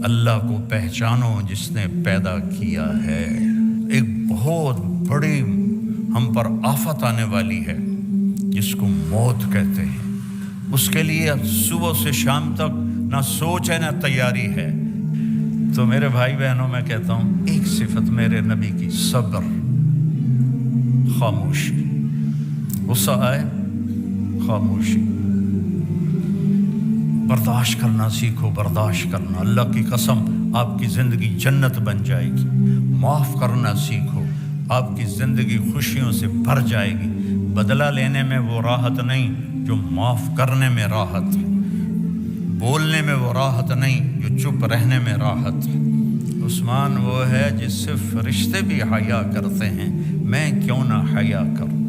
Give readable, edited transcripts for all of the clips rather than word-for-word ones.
اللہ کو پہچانو جس نے پیدا کیا ہے۔ ایک بہت بڑی ہم پر آفت آنے والی ہے جس کو موت کہتے ہیں۔ اس کے لیے صبح سے شام تک نہ سوچ ہے نہ تیاری ہے۔ تو میرے بھائی بہنوں میں کہتا ہوں ایک صفت میرے نبی کی، صبر، خاموشی۔ غصہ آئے خاموشی، برداشت کرنا سیکھو، برداشت کرنا۔ اللہ کی قسم آپ کی زندگی جنت بن جائے گی۔ معاف کرنا سیکھو، آپ کی زندگی خوشیوں سے بھر جائے گی۔ بدلہ لینے میں وہ راحت نہیں جو معاف کرنے میں راحت ہے، بولنے میں وہ راحت نہیں جو چپ رہنے میں راحت ہے۔ عثمان وہ ہے جس سے فرشتے بھی حیا کرتے ہیں، میں کیوں نہ حیا کروں۔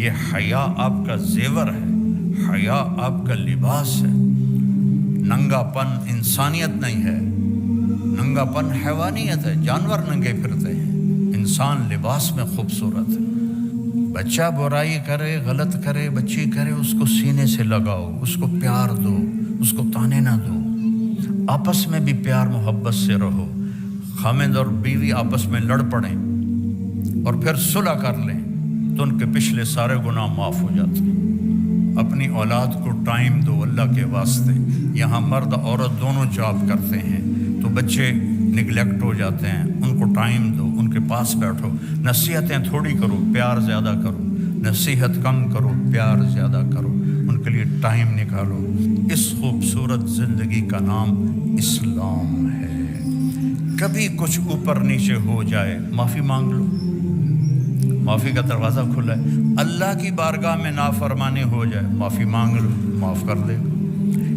یہ حیا آپ کا زیور ہے، حیا آپ کا لباس ہے۔ ننگا پن انسانیت نہیں ہے، ننگا پن حیوانیت ہے۔ جانور ننگے پھرتے ہیں، انسان لباس میں خوبصورت ہے۔ بچہ برائی کرے، غلط کرے، بچی کرے، اس کو سینے سے لگاؤ، اس کو پیار دو، اس کو تانے نہ دو۔ آپس میں بھی پیار محبت سے رہو۔ خامند اور بیوی آپس میں لڑ پڑیں اور پھر صلح کر لیں تو ان کے پچھلے سارے گناہ معاف ہو جاتے ہیں۔ اپنی اولاد کو ٹائم دو اللہ کے واسطے۔ یہاں مرد عورت دونوں جاب کرتے ہیں تو بچے نگلیکٹ ہو جاتے ہیں، ان کو ٹائم دو، ان کے پاس بیٹھو۔ نصیحتیں تھوڑی کرو، پیار زیادہ کرو۔ نصیحت کم کرو، پیار زیادہ کرو، ان کے لیے ٹائم نکالو۔ اس خوبصورت زندگی کا نام اسلام ہے۔ کبھی کچھ اوپر نیچے ہو جائے معافی مانگ لو، معافی کا دروازہ کھلا ہے۔ اللہ کی بارگاہ میں نافرمانی ہو جائے معافی مانگ لو، معاف کر دے گا۔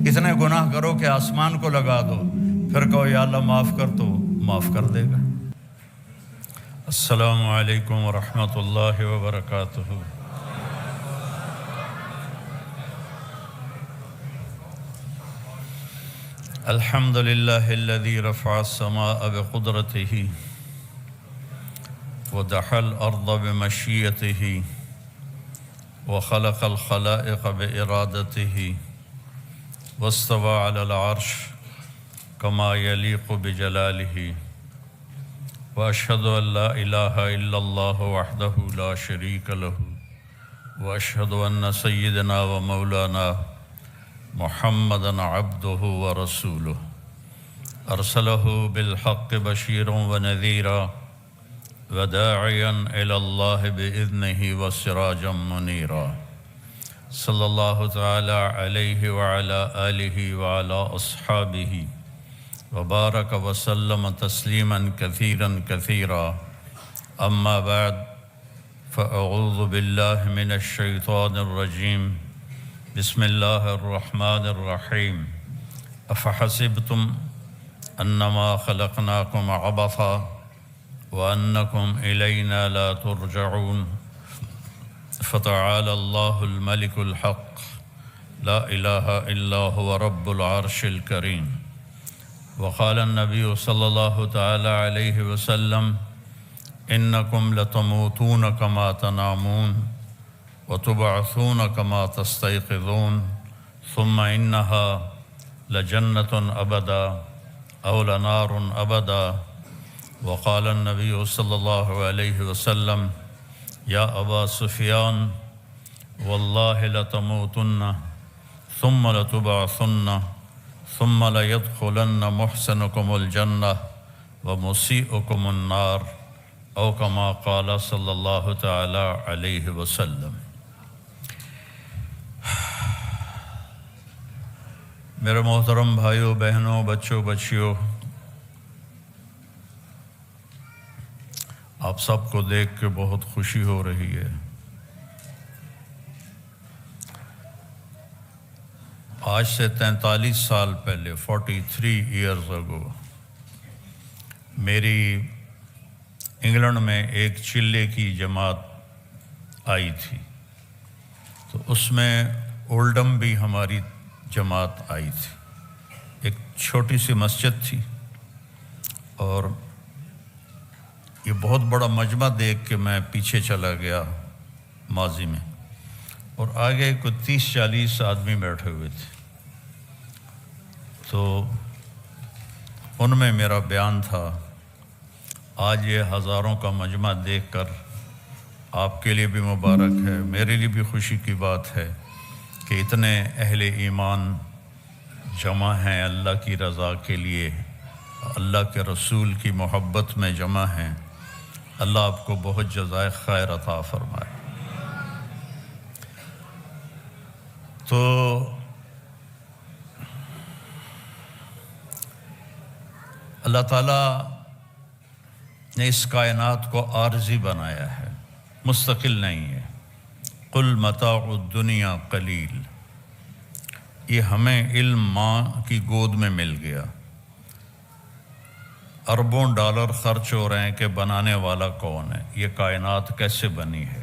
اتنے گناہ کرو کہ آسمان کو لگا دو، پھر کہو یا اللہ معاف کر، تو معاف کر دے گا۔ السلام علیکم ورحمۃ اللہ وبرکاتہ۔ الحمد للہ الذی رفع السماء بقدرتہ ودحى الأرض بمشيئته وخلق الخلائق بإرادته واستوى على العرش كما يليق بجلاله وأشهد أن لا إله إلا الله وحده لا شريك له وأشهد أن سيدنا ومولانا محمدا عبده ورسوله أرسله بالحق بشيرا ونذيرا وداعيا إلى الله بإذنه وسراجا منيرا صلى الله تعالى عليه وعلى آله وعلى أصحابه وبارك وسلم تسليما كثيرا كثيرا أما بعد فأعوذ بالله من الشيطان الرجيم بسم الله الرحمن الرحيم أفحسبتم أنما خلقناكم عبثا وأنكم إلينا لا ترجعون فتعالى الله الملك الحق لا إله إلا هو رب العرش الكريم وقال النبي صلى الله تعالى عليه وسلم إنكم لتموتون كما تنامون وتبعثون كما تستيقظون ثم إنها لجنة أبدا أو لنار أبدا وقال النبي صلى الله عليه وسلم يا أبا سفيان والله لتموتن ثم لتبعثن ثم ليدخلن محسنكم الجنة ومسيئكم النار أو كما قال صلى الله تعالى عليه وسلم۔ میرے محترم بھائیوں بہنوں، بچوں بچیوں، آپ سب کو دیکھ کے بہت خوشی ہو رہی ہے۔ آج سے 43 سال پہلے 43 ایئرز اگو میری انگلینڈ میں ایک چلے کی جماعت آئی تھی، تو اس میں اولڈم بھی ہماری جماعت آئی تھی۔ ایک چھوٹی سی مسجد تھی اور یہ بہت بڑا مجمع دیکھ کے میں پیچھے چلا گیا ماضی میں، اور آگے کوئی 30-40 آدمی بیٹھے ہوئے تھے۔ تو ان میں میرا بیان تھا۔ آج یہ ہزاروں کا مجمع دیکھ کر آپ کے لیے بھی مبارک ہے، میرے لیے بھی خوشی کی بات ہے کہ اتنے اہل ایمان جمع ہیں اللہ کی رضا کے لیے، اللہ کے رسول کی محبت میں جمع ہیں۔ اللہ آپ کو بہت جزائے خیر عطا فرمائے۔ تو اللہ تعالیٰ نے اس کائنات کو عارضی بنایا ہے، مستقل نہیں ہے۔ قل متاع الدنیا قلیل، یہ ہمیں علم ماں کی گود میں مل گیا، اربوں ڈالر خرچ ہو رہے ہیں کہ بنانے والا کون ہے، یہ کائنات کیسے بنی ہے،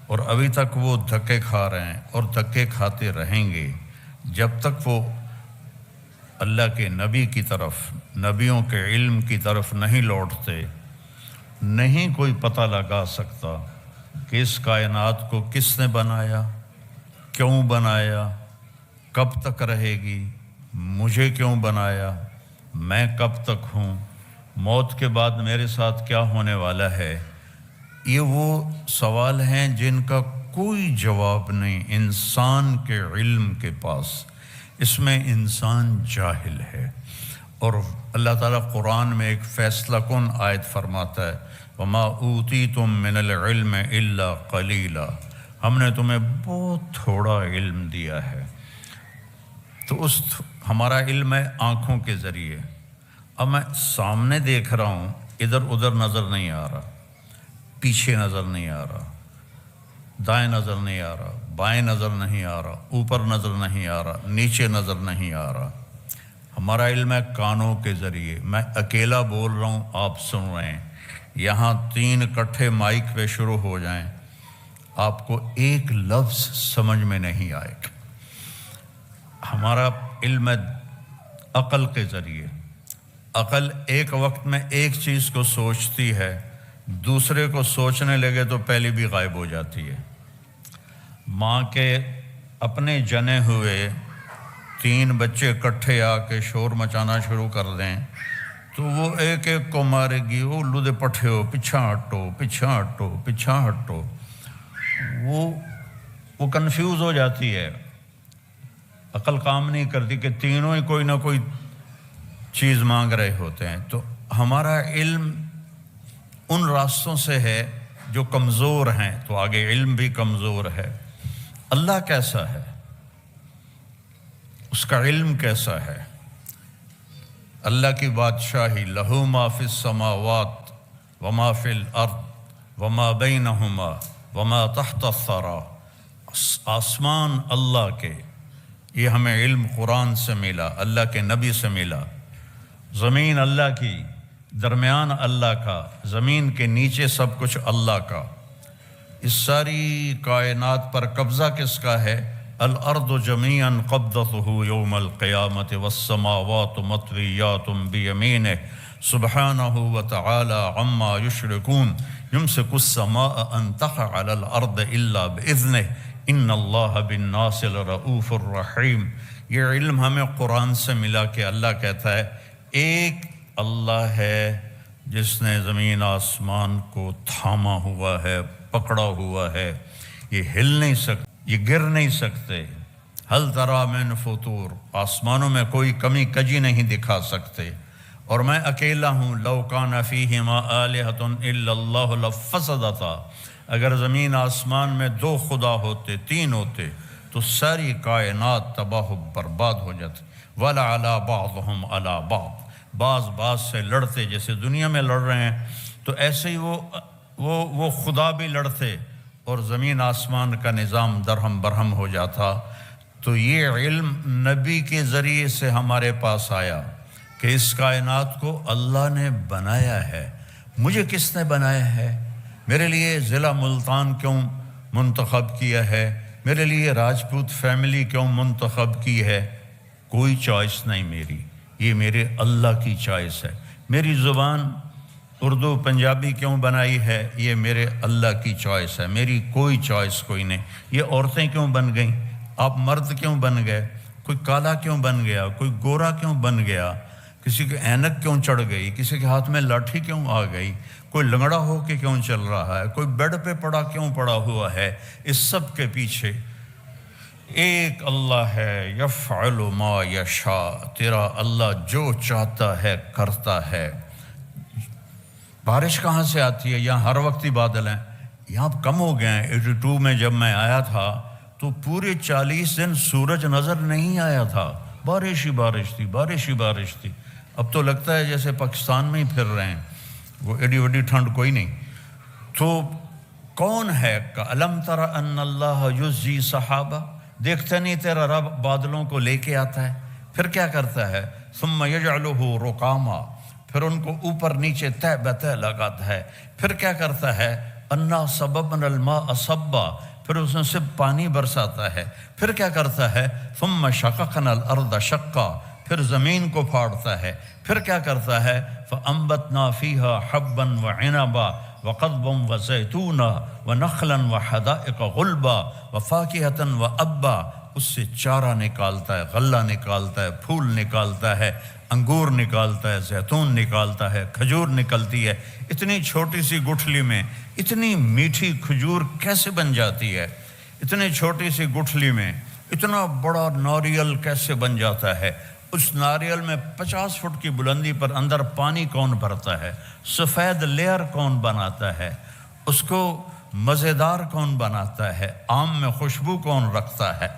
اور ابھی تک وہ دھکے کھا رہے ہیں اور دھکے کھاتے رہیں گے جب تک وہ اللہ کے نبی کی طرف، نبیوں کے علم کی طرف نہیں لوٹتے۔ نہیں کوئی پتہ لگا سکتا کہ اس کائنات کو کس نے بنایا، کیوں بنایا، کب تک رہے گی، مجھے کیوں بنایا، میں کب تک ہوں، موت کے بعد میرے ساتھ کیا ہونے والا ہے۔ یہ وہ سوال ہیں جن کا کوئی جواب نہیں انسان کے علم کے پاس، اس میں انسان جاہل ہے۔ اور اللہ تعالیٰ قرآن میں ایک فیصلہ کن آیت فرماتا ہے، وَمَا أُوتِيتُم مِّنَ الْعِلْمِ إِلَّا قَلِيلًا، ہم نے تمہیں بہت تھوڑا علم دیا ہے۔ تو ہمارا علم ہے آنکھوں کے ذریعے۔ اب میں سامنے دیکھ رہا ہوں، ادھر ادھر نظر نہیں آ رہا، پیچھے نظر نہیں آ رہا، دائیں نظر نہیں آ رہا، بائیں نظر نہیں آ رہا، اوپر نظر نہیں آ رہا، نیچے نظر نہیں آ رہا۔ ہمارا علم ہے کانوں کے ذریعے۔ میں اکیلا بول رہا ہوں، آپ سن رہے ہیں، یہاں 3 اکٹھے مائک پہ شروع ہو جائیں، آپ کو ایک لفظ سمجھ میں نہیں آئے گا۔ ہمارا علم ہے عقل کے ذریعے۔ عقل ایک وقت میں ایک چیز کو سوچتی ہے، دوسرے کو سوچنے لگے تو پہلی بھی غائب ہو جاتی ہے۔ ماں کے اپنے جنے ہوئے 3 بچے اکٹھے آ کے شور مچانا شروع کر دیں تو وہ ایک ایک کو مارے گی، وہ لدے پٹھے ہو، پیچھا ہٹو، پیچھا ہٹو، پیچھا ہٹو۔ وہ کنفیوز ہو جاتی ہے، عقل کام نہیں کرتی کہ تینوں ہی کوئی نہ کوئی چیز مانگ رہے ہوتے ہیں۔ تو ہمارا علم ان راستوں سے ہے جو کمزور ہیں، تو آگے علم بھی کمزور ہے۔ اللہ کیسا ہے، اس کا علم کیسا ہے؟ اللہ کی بادشاہی، لہو ما فی السماوات وما فی الارض وما بینہما وما تحت الثری، آسمان اللہ کے، یہ ہمیں علم قرآن سے ملا، اللہ کے نبی سے ملا۔ زمین اللہ کی، درمیان اللہ کا، زمین کے نیچے سب کچھ اللہ کا۔ اس ساری کائنات پر قبضہ کس کا ہے؟ الارض جميعا قبضته يوم القيامة والسماوات مطويات بيمينه سبحانه وتعالى عما يشركون يمسك السماء أن تقع على الأرض إلا بإذنه إن الله بالناس لرؤوف الرحيم۔ یہ علم ہمیں قرآن سے ملا کہ اللہ کہتا ہے ایک اللہ ہے جس نے زمین آسمان کو تھاما ہوا ہے، پکڑا ہوا ہے، یہ ہل نہیں سکتے، یہ گر نہیں سکتے۔ ہل تری من فطور، آسمانوں میں کوئی کمی کجی نہیں دکھا سکتے، اور میں اکیلا ہوں۔ لو کان فیہما آلہۃ الا اللہ لفسدتا، اگر زمین آسمان میں 2 خدا ہوتے، 3 ہوتے تو ساری کائنات تباہ و برباد ہو جاتی۔ وَلَعَلَىٰ بَعْضُهُمْ عَلَىٰ بَعْضٍ، بعض سے لڑتے، جیسے دنیا میں لڑ رہے ہیں تو ایسے ہی وہ خدا بھی لڑتے اور زمین آسمان کا نظام درہم برہم ہو جاتا۔ تو یہ علم نبی کے ذریعے سے ہمارے پاس آیا کہ اس کائنات کو اللہ نے بنایا ہے۔ مجھے کس نے بنایا ہے؟ میرے لیے ضلع ملتان کیوں منتخب کیا ہے؟ میرے لیے راجپوت فیملی کیوں منتخب کی ہے؟ کوئی چوائس نہیں میری، یہ میرے اللہ کی چوائس ہے۔ میری زبان اردو پنجابی کیوں بنائی ہے؟ یہ میرے اللہ کی چوائس ہے، میری کوئی چوائس کوئی نہیں۔ یہ عورتیں کیوں بن گئیں؟ آپ مرد کیوں بن گئے؟ کوئی کالا کیوں بن گیا؟ کوئی گورا کیوں بن گیا؟ کسی کے اینک کیوں چڑھ گئی، کسی کے ہاتھ میں لاٹھی کیوں آ گئی، کوئی لنگڑا ہو کے کیوں چل رہا ہے، کوئی بیڈ پہ پڑا کیوں پڑا ہوا ہے، اس سب کے پیچھے ایک اللہ ہے، یفعل ما یشاء، تیرا اللہ جو چاہتا ہے کرتا ہے۔ بارش کہاں سے آتی ہے؟ یہاں ہر وقت ہی بادل ہیں، یہاں کم ہو گئے ہیں۔ 82 میں جب میں آیا تھا تو پورے 40 دن سورج نظر نہیں آیا تھا، بارش ہی بارش تھی، بارش ہی بارش تھی۔ اب تو لگتا ہے جیسے پاکستان میں ہی پھر رہے ہیں، وہ ایڈی وڈی ٹھنڈ کوئی نہیں۔ تو کون ہے؟ أَلَمْ تَرَ أَنَّ اللَّهَ يُزْجِي سَحَابًا، دیکھتا نہیں تیرا رب بادلوں کو لے کے آتا ہے، پھر کیا کرتا ہے؟ ثُمَّ يَجْعَلُهُ رُقَامًا، پھر ان کو اوپر نیچے تہ بتہ لگاتا ہے، پھر کیا کرتا ہے؟ أَنَّا صَبَبْنَا الْمَاءَ صَبًّا، پھر اس میں سے پانی برساتا ہے، پھر کیا کرتا ہے؟ ثُمَّ شَقَقْنَا الْأَرْضَ شَقًّا، پھر زمین کو پھاڑتا ہے، پھر کیا کرتا ہے؟ فَأَنبَتْنَا فِيهَا حَبًّا وَعِنَبًا وَقَضْبًا وَزَيْتُونًا وَنَخْلًا وَحَدَائِقَ غُلْبًا وَفَاكِهَةً وَأَبًّا، اس سے چارہ نکالتا ہے، غلہ نکالتا ہے، پھول نکالتا ہے، انگور نکالتا ہے، زیتون نکالتا ہے، کھجور نکلتی ہے۔ اتنی چھوٹی سی گٹھلی میں اتنی میٹھی کھجور کیسے بن جاتی ہے؟ اتنی چھوٹی سی گٹھلی میں اتنا بڑا ناریل کیسے بن جاتا ہے؟ اس ناریل میں 50 فٹ کی بلندی پر اندر پانی کون بھرتا ہے؟ سفید لیئر کون بناتا ہے؟ اس کو مزیدار کون بناتا ہے؟ آم میں خوشبو کون رکھتا ہے؟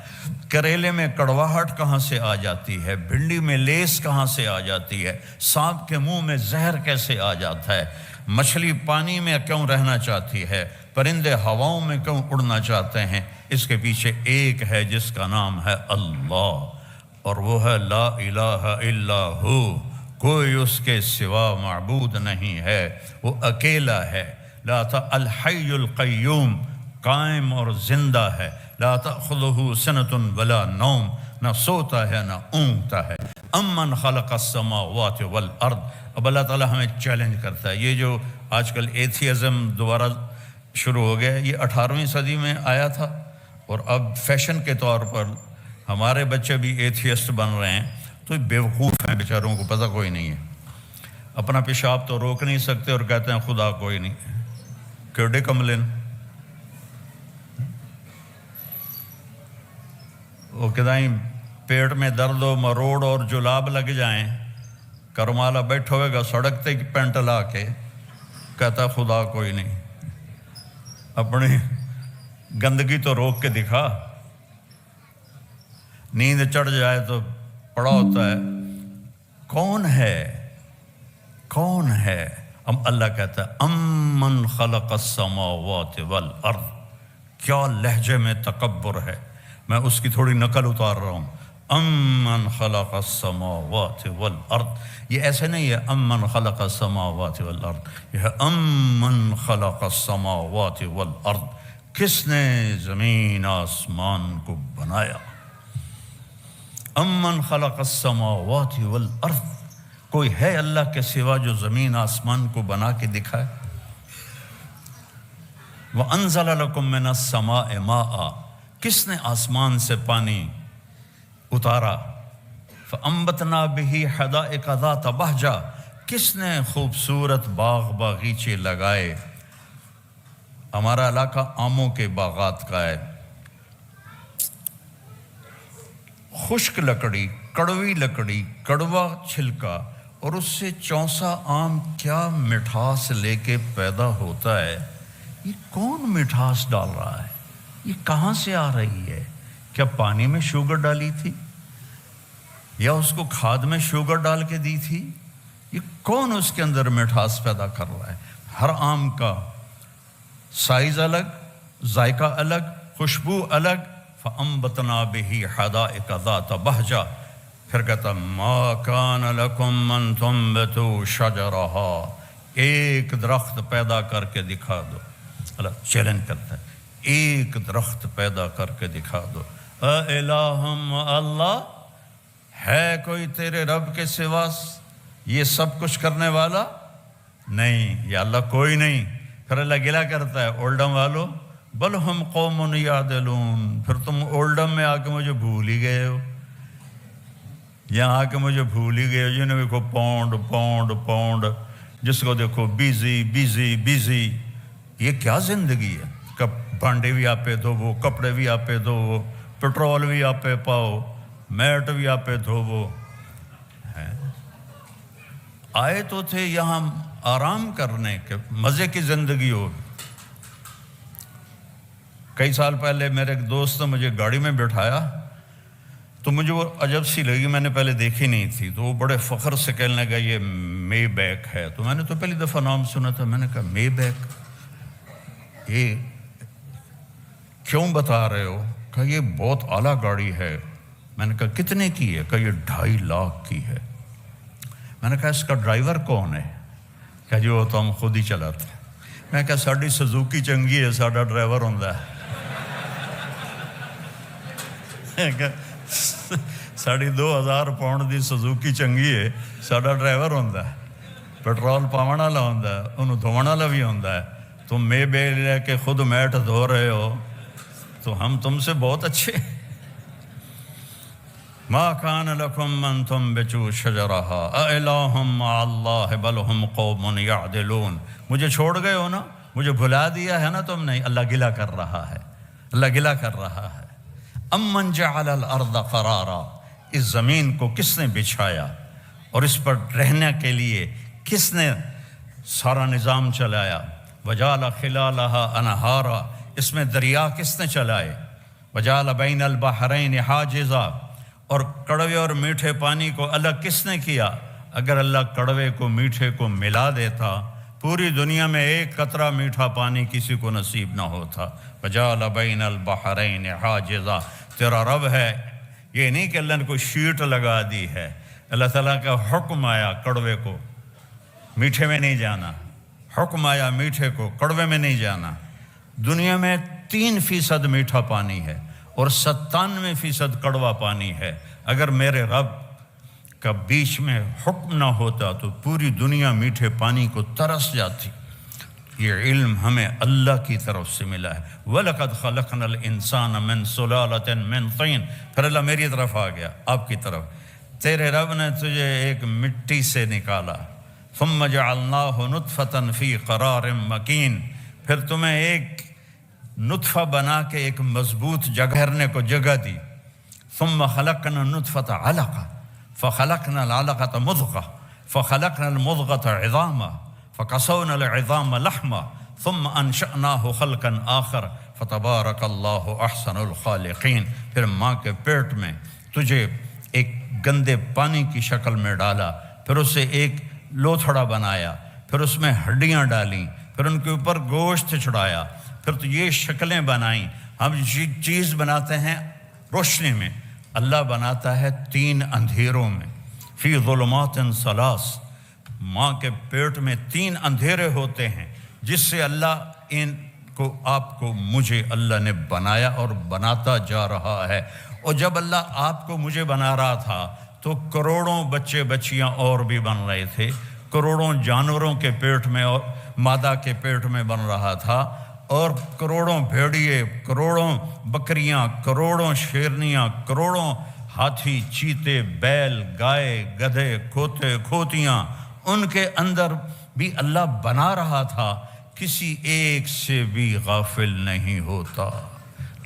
کریلے میں کڑواہٹ کہاں سے آ جاتی ہے؟ بھنڈی میں لیس کہاں سے آ جاتی ہے؟ سانپ کے منہ میں زہر کیسے آ جاتا ہے؟ مچھلی پانی میں کیوں رہنا چاہتی ہے؟ پرندے ہواؤں میں کیوں اڑنا چاہتے ہیں؟ اس کے پیچھے ایک ہے جس کا نام ہے اللہ، اور وہ ہے لا الہ الا ہو، کوئی اس کے سوا معبود نہیں ہے، وہ اکیلا ہے۔ لا الحی القیوم، قائم اور زندہ ہے۔ لا تأخذہ سنۃ ولا نوم، نہ سوتا ہے نہ اونگتا ہے۔ امن خلق السماوات والارض، اب اللہ تعالیٰ ہمیں چیلنج کرتا ہے۔ یہ جو آج کل ایتھیزم دوبارہ شروع ہو گیا، یہ 18ویں صدی میں آیا تھا، اور اب فیشن کے طور پر ہمارے بچے بھی ایتھیسٹ بن رہے ہیں، تو بیوقوف ہیں بیچاروں کو پتہ کوئی نہیں ہے۔ اپنا پیشاب تو روک نہیں سکتے اور کہتے ہیں خدا کوئی نہیں، کیڑے کملن۔ وہ کدائیں پیٹ میں درد و مروڑ اور جلاب لگ جائیں، کرمالا بیٹھا ہوئے گا سڑک تے پینٹ لا کے، کہتا خدا کوئی نہیں۔ اپنی گندگی تو روک کے دکھا۔ نیند چڑھ جائے تو پڑا ہوتا ہے کون ہے، کون ہے؟ اب اللہ کہتا ہے امن خلق السماوات والارض، کیا لہجے میں تکبر ہے، میں اس کی تھوڑی نقل اتار رہا ہوں۔ امن خلق السماوات والارض، یہ ایسے نہیں ہے امن خلق السماوات والارض، یہ ہے امن خلق السماوات والارض، کس نے زمین آسمان کو بنایا؟ امن خلق السماوات والارض، کوئی ہے اللہ کے سوا جو زمین آسمان کو بنا کے دکھائے؟ وَأَنزَلَ لَكُم مِّنَ السَّمَاءِ مَاءً، کس نے آسمان سے پانی اتارا؟ فَأَنبَتْنَا بِهِ حَدَائِقَ ذَاتَ بَهْجَةٍ، کس نے خوبصورت باغ باغیچے لگائے؟ ہمارا علاقہ آموں کے باغات کا ہے، خشک لکڑی، کڑوی لکڑی، کڑوا چھلکا، اور اس سے چونسا آم کیا مٹھاس لے کے پیدا ہوتا ہے۔ یہ کون مٹھاس ڈال رہا ہے؟ یہ کہاں سے آ رہی ہے؟ کیا پانی میں شوگر ڈالی تھی یا اس کو کھاد میں شوگر ڈال کے دی تھی؟ یہ کون اس کے اندر مٹھاس پیدا کر رہا ہے؟ ہر آم کا سائز الگ، ذائقہ الگ، خوشبو الگ۔ فَأَنبَتْنَا بِهِ حَدَائِقَ ذَاتَ بَهْجَةٍ، پھر کہتا مَا كَانَ لَكُمْ أَن تُنبِتُوا شَجَرَهَا، ایک درخت پیدا کر کے دکھا دو۔ اللہ چیلنج کرتا ہے، ایک درخت پیدا کر کے دکھا دو۔ اَإِلَٰهٌ، اللہ ہے کوئی تیرے رب کے سوا یہ سب کچھ کرنے والا؟ نہیں، یا اللہ کوئی نہیں۔ پھر اللہ گلہ کرتا ہے اولڈم والو، بل ہم قوم یعدلون، پھر تم اولڈم میں آ کے مجھے بھول ہی گئے ہو۔ یہاں آ کے مجھے بھول ہی گئے، جنہیں دیکھو پاؤنڈ پاؤنڈ پاؤنڈ، جس کو دیکھو بیزی بیزی بیزی. یہ کیا زندگی ہے؟ بھانڈے بھی آپ پہ دھوو، کپڑے بھی آپ پہ دھوو، پٹرول بھی آپ پہ پاؤ، میٹ بھی آپ پہ دھوو. آئے تو تھے یہاں آرام کرنے کے، مزے کی زندگی ہو. کئی سال پہلے میرے ایک دوست نے مجھے گاڑی میں بٹھایا تو مجھے وہ عجب سی لگی، میں نے پہلے دیکھی نہیں تھی. تو وہ بڑے فخر سے کہنے لگا یہ مے بیک ہے. تو میں نے تو پہلی دفعہ نام سنا تھا. میں نے کہا مے بیک، یہ کیوں بتا رہے ہو؟ کہا یہ بہت اعلیٰ گاڑی ہے. میں نے کہا کتنے کی ہے؟ کہا یہ 2.5 لاکھ کی ہے. میں نے کہا اس کا ڈرائیور کون ہے؟ کہا جی وہ تو ہم خود ہی چلاتے ہیں. میں نے کہا ساڑی سزوکی چنگی ہے، ساڑا ڈرائیور ہوندہ ہے. ساڑی 2000 پاؤنڈ دی سزوکی چنگی ہے، ساڑا ڈرائیور ہوندہ ہے، پیٹرول پاون والا ہوندہ ہے، انہوں دھونا والا بھی ہوندہ ہے. تم میں بے لے کے خود میٹ دھو رہے ہو تو ہم تم سے بہت اچھے. ما کان لکم ان تنبتوا شجرہا االہم مع اللہ بل ہم قوم یعدلون. مجھے چھوڑ گئے ہو نا، مجھے بھلا دیا ہے نا تم نے. اللہ گلہ کر رہا ہے، اللہ گلہ کر رہا ہے. امن جعل الارض قرارا، اس زمین کو کس نے بچھایا اور اس پر رہنے کے لیے کس نے سارا نظام چلایا. وجعل خلالها انہارا، اس میں دریا کس نے چلائے. وجعل بین البحرین حاجزا، اور کڑوے اور میٹھے پانی کو الگ کس نے کیا. اگر اللہ کڑوے کو میٹھے کو ملا دیتا پوری دنیا میں ایک قطرہ میٹھا پانی کسی کو نصیب نہ ہوتا. وجعل بین البحرین حاجزا، تیرا رب ہے. یہ نہیں کہ اللہ نے کوئی شیٹ لگا دی ہے. اللہ تعالیٰ کا حکم آیا کڑوے کو میٹھے میں نہیں جانا، حکم آیا میٹھے کو کڑوے میں نہیں جانا. دنیا میں 3% میٹھا پانی ہے اور 97% کڑوا پانی ہے. اگر میرے رب کا بیچ میں حکم نہ ہوتا تو پوری دنیا میٹھے پانی کو ترس جاتی. یہ علم ہمیں اللہ کی طرف سے ملا ہے. وَلَقَدْ خَلَقْنَا الْإِنسَانَ مِنْ سُلَالَةٍ مِنْ طِينٍ. پھر اللہ میری طرف آ گیا، آپ کی طرف. تیرے رب نے تجھے ایک مٹی سے نکالا. ثُمَّ جَعَلْنَاهُ نُطْفَةً فِي قَرَارٍ مَكِينٍ، پھر تمہیں ایک نطفہ بنا کے ایک مضبوط جگہرنے کو جگہ دی. ثُمَّ خَلَقْنَا النُّطْفَةَ عَلَقَةً فَخَلَقْنَا الْعَلَقَةَ مُضْغَةً فَخَلَقْنَا الْمُضْغَةَ عِظَامًا فَكَسَوْنَا الْعِظَامَ لَحْمًا ثُمَّ أَنشَأْنَاهُ خَلْقًا آخَرَ فَتَبَارَكَ اللَّهُ أَحْسَنُ الْخَالِقِينَ. پھر ماں کے پیٹ میں تجھے ایک گندے پانی کی شکل میں ڈالا، پھر اسے ایک لوتھڑا بنایا، پھر اس میں ہڈیاں ڈالیں، پھر ان کے اوپر گوشت چڑھایا، پھر تو یہ شکلیں بنائیں. ہم چیز بناتے ہیں روشنی میں، اللہ بناتا ہے 3 اندھیروں میں. فی ظلمات ثلاث، ماں کے پیٹ میں 3 اندھیرے ہوتے ہیں جس سے اللہ ان کو آپ کو مجھے اللہ نے بنایا اور بناتا جا رہا ہے. اور جب اللہ آپ کو مجھے بنا رہا تھا تو کروڑوں بچے بچیاں اور بھی بن رہے تھے، کروڑوں جانوروں کے پیٹ میں اور مادہ کے پیٹ میں بن رہا تھا، اور کروڑوں بھیڑیے، کروڑوں بکریاں، کروڑوں شیرنیاں، کروڑوں ہاتھی، چیتے، بیل، گائے، گدھے، کھوتے، کھوتیاں، ان کے اندر بھی اللہ بنا رہا تھا. کسی ایک سے بھی غافل نہیں ہوتا.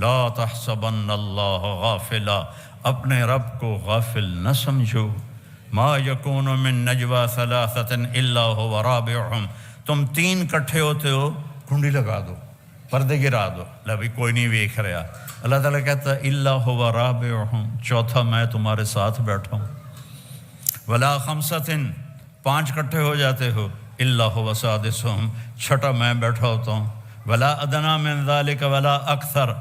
لا تحسبن اللہ غافلا، اپنے رب کو غافل نہ سمجھو. ما یکون من نجوا ثلاثۃ الا هو رابعهم، تم 3 کٹھے ہوتے ہو، کنڈی لگا دو، پردے گرا دو، بھی کوئی نہیں دیکھ رہا. اللہ تعالیٰ کہتا ہے الا هو رابعهم، چوتھا میں تمہارے ساتھ بیٹھا ہوں. ولا خمسۃ، 5 کٹھے ہو جاتے ہو، الا هو سادسهم، چھٹا میں بیٹھا ہوتا ہوں. ولا ادنی من ذلک ولا اکثر،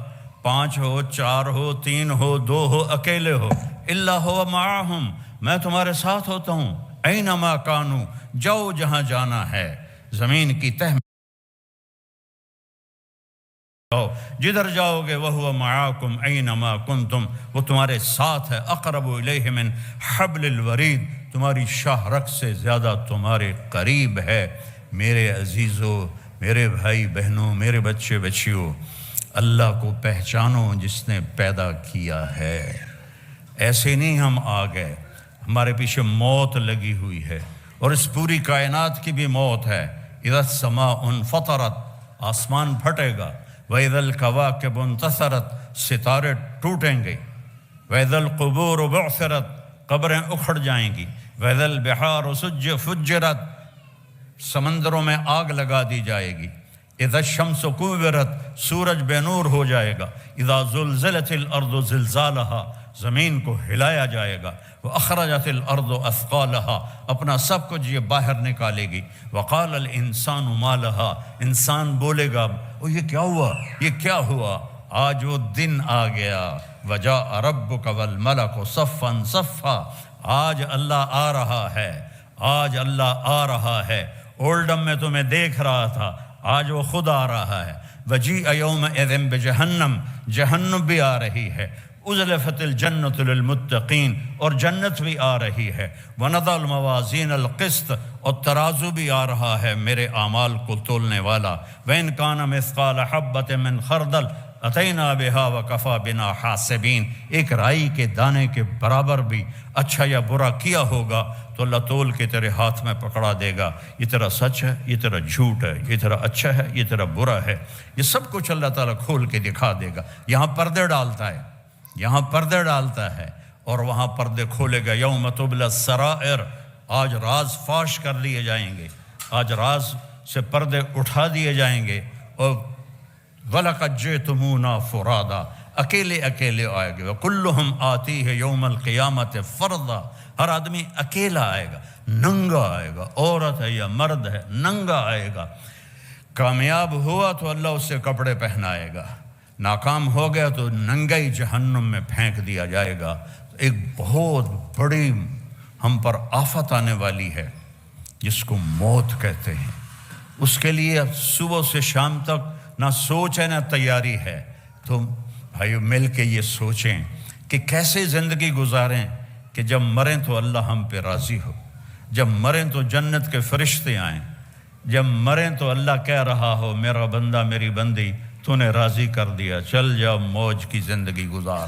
5 ہو، 4 ہو، 3 ہو، 2 ہو، اکیلے ہو، الا هو معهم، میں تمہارے ساتھ ہوتا ہوں. اینما کانوا، جاؤ جہاں جانا ہے، زمین کی تہ جدھر جاؤ گے وَهُوَ مَعَاكُمْ أَيْنَمَا كُنْتُمْ، وہ تمہارے ساتھ ہے. اقرب الیہ من حبل الورید، تمہاری شاہ رگ سے زیادہ تمہارے قریب ہے. میرے عزیزو، میرے بھائی بہنوں، میرے بچے بچیوں، اللہ کو پہچانو جس نے پیدا کیا ہے. ایسے نہیں ہم آ گئے، ہمارے پیچھے موت لگی ہوئی ہے، اور اس پوری کائنات کی بھی موت ہے۔ اذا السماء انفطرت، آسمان پھٹے گا، وَإِذَا الْكَوَاكِبُ انتثرت، ستارے ٹوٹیں گے، وَإِذَا الْقُبُورُ بُعْثِرَتْ، قبریں اکھڑ جائیں گی، وَإِذَا الْبِحَارُ فُجِّرَتْ، سمندروں میں آگ لگا دی جائے گی، اذا الشمس كورت، سورج بے نور ہو جائے گا، اذا زلزلت الارض زلزالها، زمین کو ہلایا جائے گا، واخرجت الارض اثقالها، اپنا سب کچھ یہ باہر نکالے گی، وقال الانسان ما لها، انسان بولے گا او یہ کیا ہوا، یہ کیا ہوا، آج وہ دن آ گیا، وجاء ربک والملک صفا صفا، آج اللہ آ رہا ہے، آج اللہ آ رہا ہے، اولڈم میں تمہیں دیکھ رہا تھا، آج وہ خود آ رہا ہے، وجیء یومئذ بجہنم، جہنم بھی آ رہی ہے، ازلفت الجنت للمتقین، اور جنت بھی آ رہی ہے، ونضع الموازین القسط، اور ترازو بھی آ رہا ہے میرے اعمال کو تولنے والا، وَإِنْ كَانَ مِثْقَالَ حَبَّةٍ مِّنْ خَرْدَلٍ أَتَيْنَا بِهَا وَكَفَى بِنَا حَاسِبِينَ، ایک رائی کے دانے کے برابر بھی اچھا یا برا کیا ہوگا تو اللہ تول کے تیرے ہاتھ میں پکڑا دے گا، یہ تیرا سچ ہے، یہ تیرا جھوٹ ہے، یہ تیرا اچھا ہے، یہ تیرا برا ہے، یہ سب کچھ اللہ تعالیٰ کھول کے دکھا دے گا۔ یہاں پردے ڈالتا ہے، یہاں پردے ڈالتا ہے، اور وہاں پردے کھولے گا، یوم تبلی السرائر، آج راز فاش کر لیے جائیں گے، آج راز سے پردے اٹھا دیے جائیں گے، اور وَلَقَدْ جِئْتُمُونَا فُرَادًا، اکیلے اکیلے آئے گے، وَكُلُّهُمْ آتِيهِ يَوْمَ الْقِيَامَةِ فَرْدًا، ہر آدمی اکیلا آئے گا، ننگا آئے گا، عورت ہے یا مرد ہے، ننگا آئے گا، کامیاب ہوا تو اللہ اسے کپڑے پہنائے گا، ناکام ہو گیا تو ننگائی جہنم میں پھینک دیا جائے گا۔ ایک بہت بڑی ہم پر آفت آنے والی ہے جس کو موت کہتے ہیں، اس کے لیے صبح سے شام تک نہ سوچ ہے نہ تیاری ہے، تو بھائیو مل کے یہ سوچیں کہ کیسے زندگی گزاریں کہ جب مریں تو اللہ ہم پہ راضی ہو، جب مریں تو جنت کے فرشتے آئیں، جب مریں تو اللہ کہہ رہا ہو میرا بندہ میری بندی تو نے راضی کر دیا، چل جا موج کی زندگی گزار۔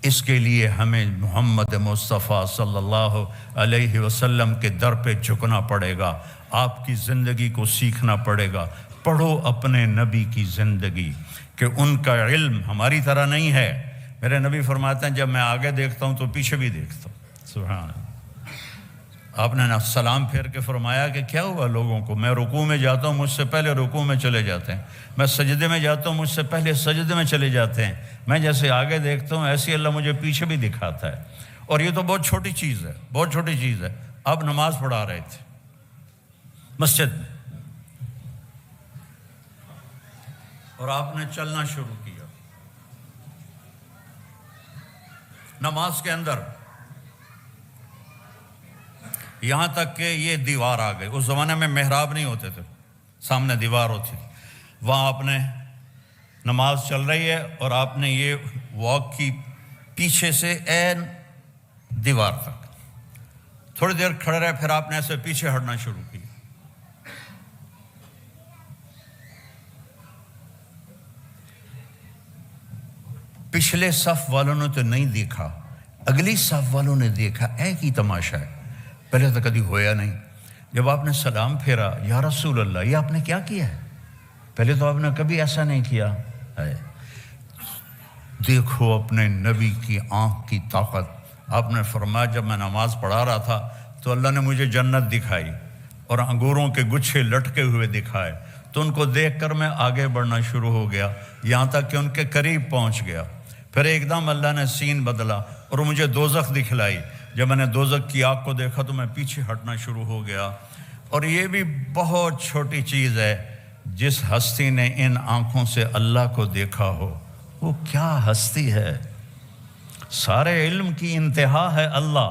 اس کے لیے ہمیں محمد مصطفیٰ صلی اللہ علیہ وسلم کے در پہ جھکنا پڑے گا، آپ کی زندگی کو سیکھنا پڑے گا۔ پڑھو اپنے نبی کی زندگی کہ ان کا علم ہماری طرح نہیں ہے۔ میرے نبی فرماتے ہیں جب میں آگے دیکھتا ہوں تو پیچھے بھی دیکھتا ہوں، سبحان اللہ۔ آپ نے سلام پھیر کے فرمایا کہ کیا ہوا لوگوں کو، میں رکوع میں جاتا ہوں مجھ سے پہلے رکوع میں چلے جاتے ہیں، میں سجدے میں جاتا ہوں مجھ سے پہلے سجدے میں چلے جاتے ہیں، میں جیسے آگے دیکھتا ہوں ایسے اللہ مجھے پیچھے بھی دکھاتا ہے۔ اور یہ تو بہت چھوٹی چیز ہے، بہت چھوٹی چیز ہے۔ آپ نماز پڑھا رہے تھے مسجد میں اور آپ نے چلنا شروع کیا نماز کے اندر، یہاں تک کہ یہ دیوار آ گئی۔ اس زمانے میں محراب نہیں ہوتے تھے، سامنے دیوار ہوتی تھی، وہاں آپ نے نماز چل رہی ہے اور آپ نے یہ واک کی پیچھے سے عین دیوار تک، تھوڑی دیر کھڑے رہے، پھر آپ نے ایسے پیچھے ہٹنا شروع کیا۔ پچھلے صف والوں نے تو نہیں دیکھا، اگلی صف والوں نے دیکھا، ایک ہی تماشا ہے، پہلے تو کبھی ہویا نہیں۔ جب آپ نے سلام پھیرا، یا رسول اللہ یہ آپ نے کیا کیا ہے، پہلے تو آپ نے کبھی ایسا نہیں کیا ہے۔ دیکھو اپنے نبی کی آنکھ کی طاقت۔ آپ نے فرمایا جب میں نماز پڑھا رہا تھا تو اللہ نے مجھے جنت دکھائی اور انگوروں کے گچھے لٹکے ہوئے دکھائے، تو ان کو دیکھ کر میں آگے بڑھنا شروع ہو گیا، یہاں تک کہ ان کے قریب پہنچ گیا۔ پھر ایک دم اللہ نے سین بدلا اور مجھے دوزخ دکھلائی۔ جب میں نے دوزخ کی آگ کو دیکھا تو میں پیچھے ہٹنا شروع ہو گیا۔ اور یہ بھی بہت چھوٹی چیز ہے، جس ہستی نے ان آنکھوں سے اللہ کو دیکھا ہو وہ کیا ہستی ہے۔ سارے علم کی انتہا ہے اللہ،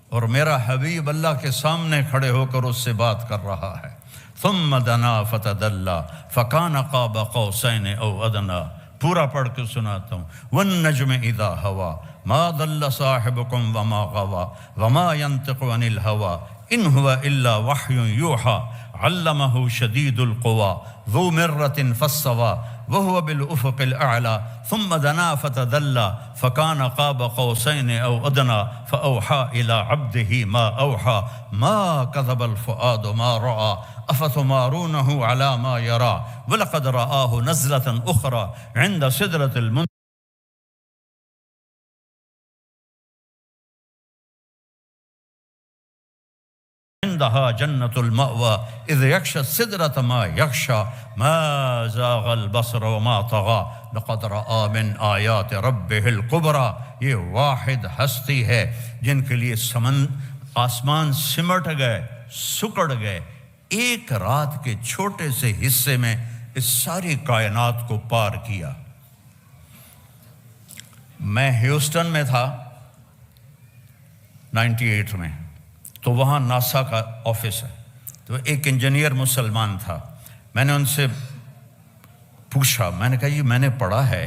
اور میرا حبیب اللہ کے سامنے کھڑے ہو کر اس سے بات کر رہا ہے۔ ثم دنا فتدلى فكان قاب قوسين او ادنى، پورا پڑھ کے سناتا ہوں۔ والنجم اذا هوى ما ضل صاحبكم وما غوى وما ينطق عن الهوى ان هو الا وحي يوحى علمه شديد القوى ذو مرة فاستوى وهو بالأفق الأعلى ثم دنا فتدلى فكان قاب قوسين أو أدنى فأوحى إلى عبده ما أوحى ما كذب الفؤاد ما رأى أفتمارونه على ما يرى ولقد رآه نزلة أخرى عند سدرة المنتهى عندها جنة المأوى إذ يغشى السدرة ما يغشى ما زاغ البصر وما طغى لقد رأى من آیات ربہ الکبریٰ. یہ واحد ہستی ہے جن کے لیے آسمان سمٹ گئے، سکڑ گئے، ایک رات کے چھوٹے سے حصے میں اس ساری کائنات کو پار کیا. میں ہیوسٹن میں تھا 98 میں، تو وہاں ناسا کا آفس ہے. تو ایک انجینئر مسلمان تھا. میں نے ان سے پوچھا، میں نے کہا یہ میں نے پڑھا ہے